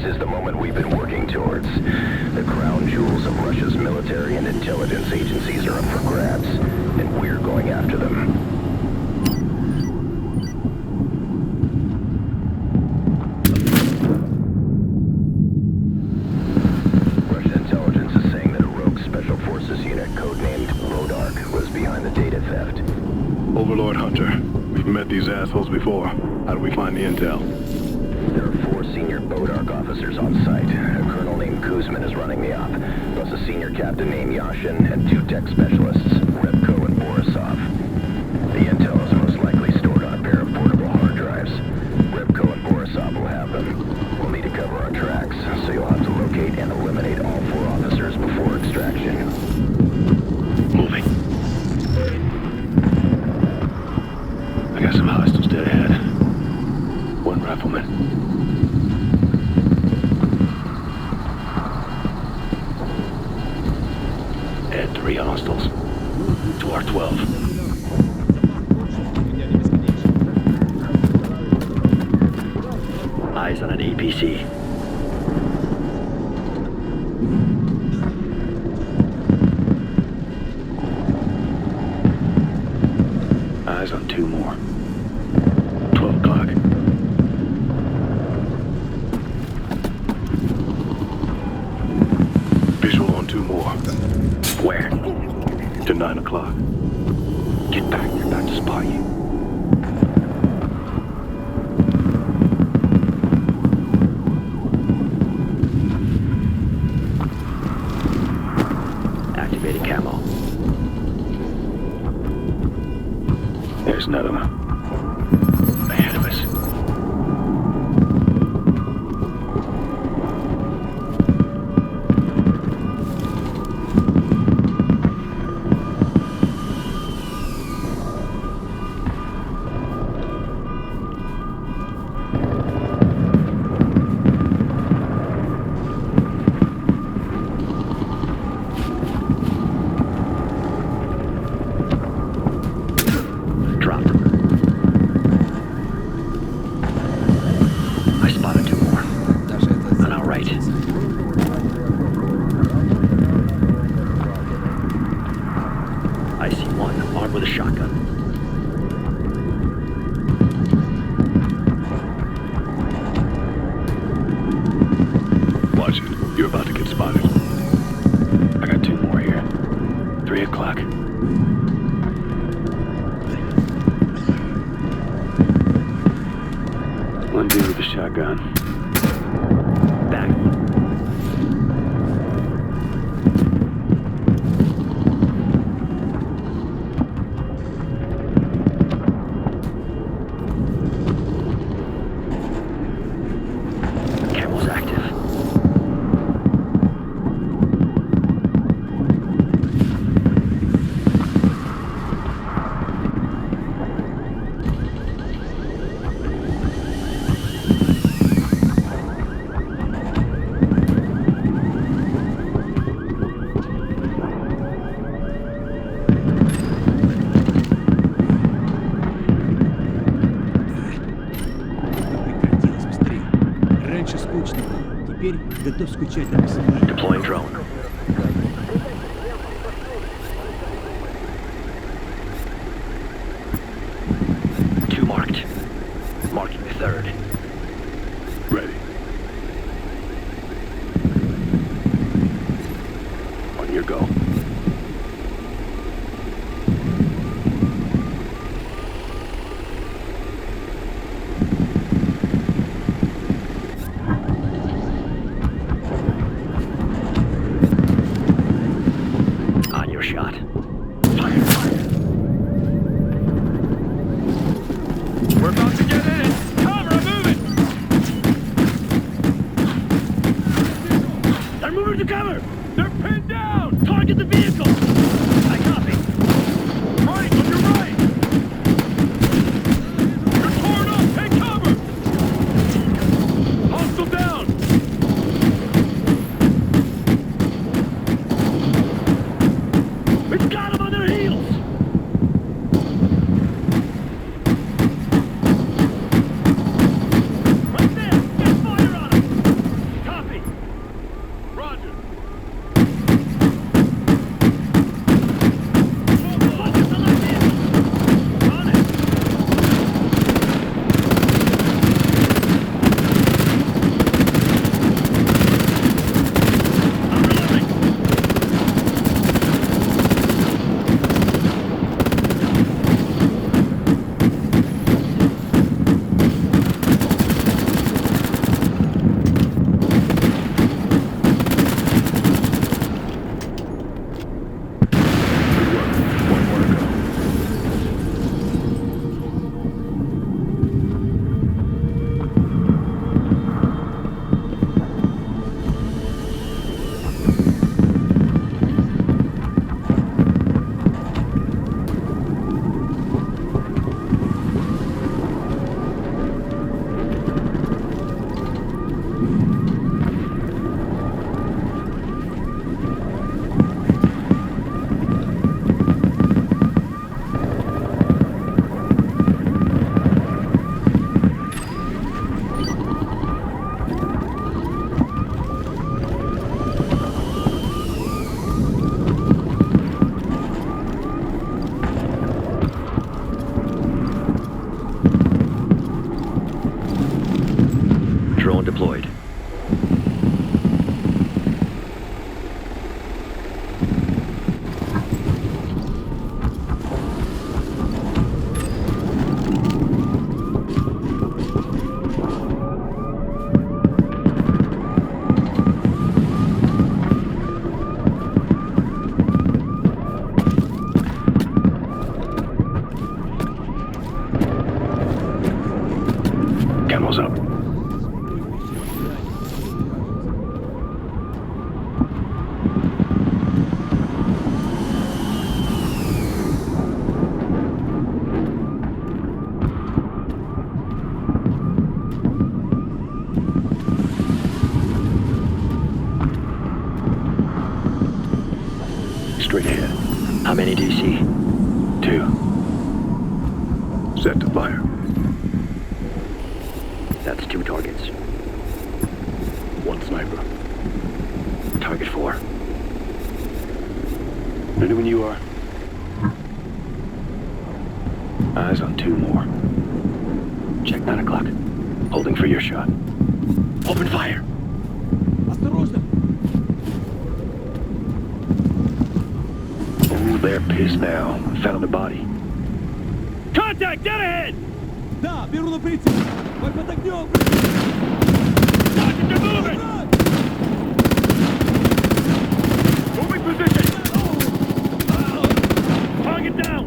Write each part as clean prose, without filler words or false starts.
is the moment we've been working towards. The crown jewels of Russia's military and intelligence agencies are up for grabs, and we're going after them. Russian intelligence is saying that a rogue special forces unit codenamed Modark was behind the data theft. Overlord Hunter, we've met these assholes before. How do we find the intel? There are 4 senior Bodark officers on site. A colonel named Kuzmin is running the op, plus a senior captain named Yashin and 2 tech specialists, Repko and Borisov. The intel is most likely stored on a pair of portable hard drives. Repko and Borisov will have them. We'll need to cover our tracks, so you'll have to locate and eliminate all 4 officers before extraction. Moving. I got some hostiles dead ahead. 1 rifleman. Add 3 hostiles. To our 12. Eyes on an APC. Eyes on 2 more. 12 o'clock. Visual on 2 more. Where? To 9 o'clock. Get back, they're about to spot you. Activating camo. There's none of them. Ahead of us. Dropped them. I spotted 2 more. On our right. I see 1 armed with a shotgun. Watch it. You're about to get spotted. I got 2 more here. 3 o'clock. One dude with a shotgun. Back. Camel's active. Теперь готов скучать на персонаже. Deploying drone. Two marked. Marking the 3rd. Ready. On your go. On your shot. Fire, fire. We're about to get in it! Cover, move it! They're moving to cover! They're pinned down! Target the vehicle! I copy. Right, on your right! You're torn up! Take cover! Hostile down! It's got deployed. Camel's up. Straight ahead. How many do you see? 2. Set to fire. That's 2 targets. 1 sniper. Target 4. Ready when you are. Eyes on 2 more. Check 9 o'clock. Holding for your shot. Open fire! Осторожно! Oh, they're pissed now. Found a body. Contact, dead ahead! Да, беру на прицел! Бой под огнем! Sergeant, they're moving! Moving position! Target down!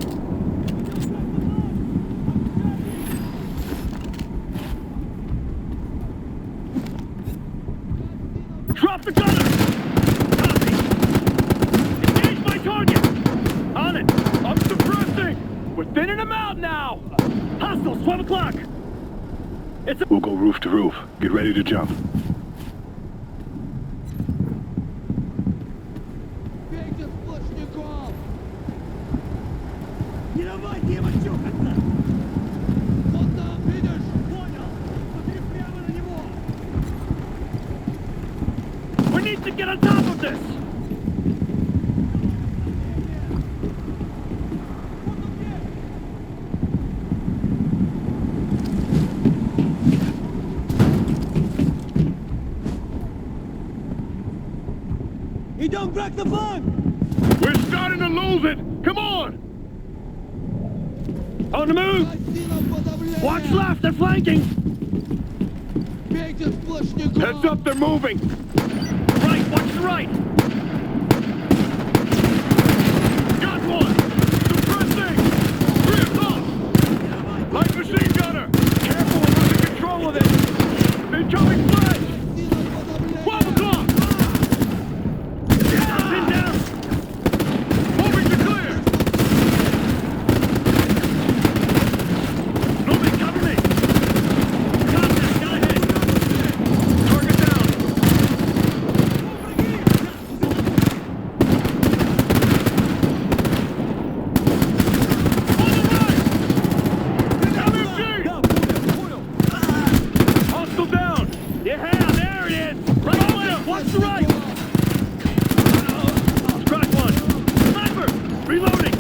Drop the gunner! Copy! Engage my target! On it! I'm suppressing! We're thinning them out now! Hostiles, 12 o'clock! It's a... We'll go roof to roof. Get ready to jump. Не давайте им очухаться! Вот там, видишь? Понял! Смотри прямо на него! We need to get on top of this! Идем, брак на фланг! We're starting to lose it! Come on! On the move! Watch left, they're flanking! Heads up, they're moving! Right, watch the right! Got one! Suppressing! 3 o'clock! Light machine gunner! Careful, we're losing control of this! Incoming flash! 12 o'clock! Pin down! Moving to clear! Moving, cover me! Contact, got ahead! Target down! On the right! LMG! Hostile down! Yeah, there it is! Right left, watch the right! Crack one! Sniper! Reloading!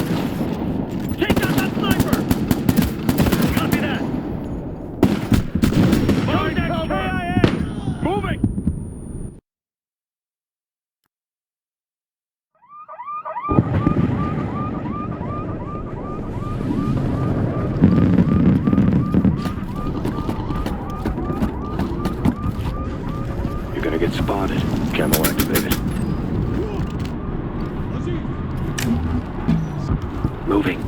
Take out that sniper! Copy that! Contact KIA! Moving! You're gonna get spotted. Camo activated. Moving.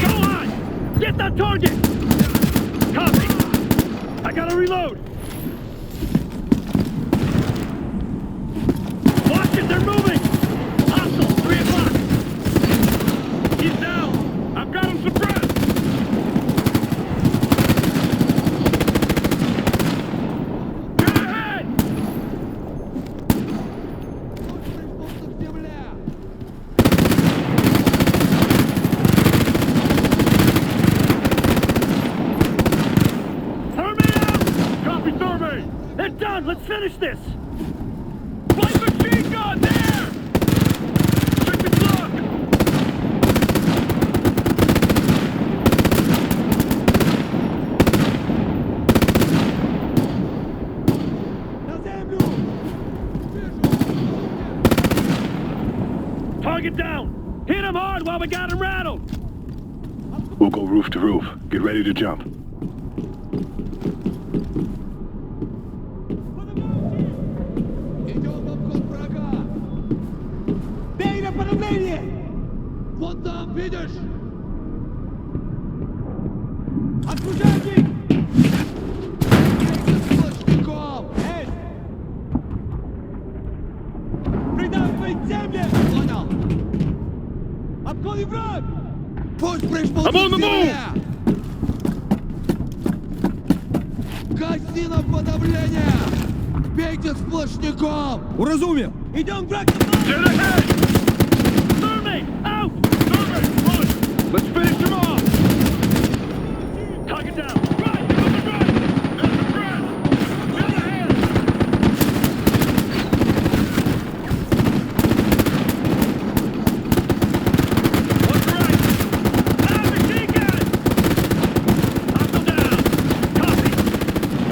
Go on! Get that target! Copy! I gotta reload! Watch it, they're moving! Hostile, 3 o'clock! He's down! I've got him suppressed! Get ahead! Thermite out! Copy thermite! They're done! Let's finish this! Light machine gun there! Check the clock! Target down! Hit him hard while we got him rattled! We'll go roof to roof. Get ready to jump. Идем в обход врага! Бей направление! Вон там, видишь? Окружайте их! Бейте сплошняком! Эй! Придавливай землю! Понял! Обходи враг! Пусть прижмут I'm on the move! Гаси на подавление! Бейте сплошняком! Уразумел! Идем, враг! Dead ahead! Moving! Out! Moving! Run! Let's finish him off! Target down! Right! Moving right! There's the threat! Dead ahead! What's right? Ah, machine gun! Hostile down! Copy!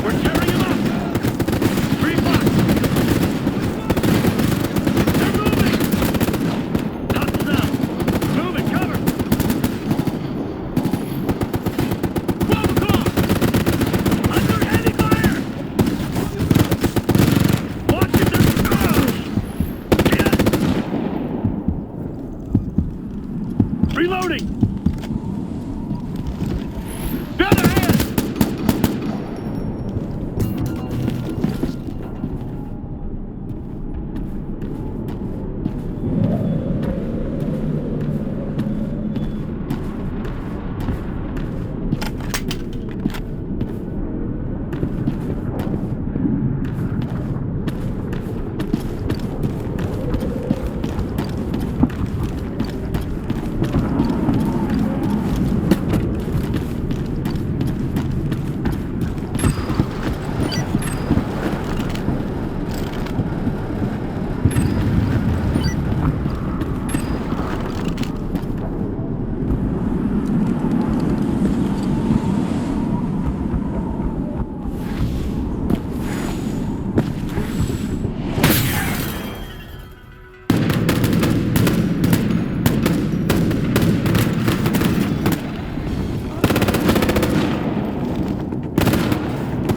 We're tearing him up! 3 blocks! They're moving! Hostile down! Moving! Cover! 12 o'clock! Under heavy fire! Watch it! Get! Reloading! Dead ahead!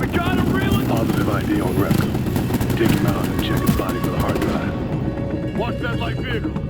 We got him reeling! Positive ID on Recon. Take him out and check his body for the hard drive. Watch that light vehicle!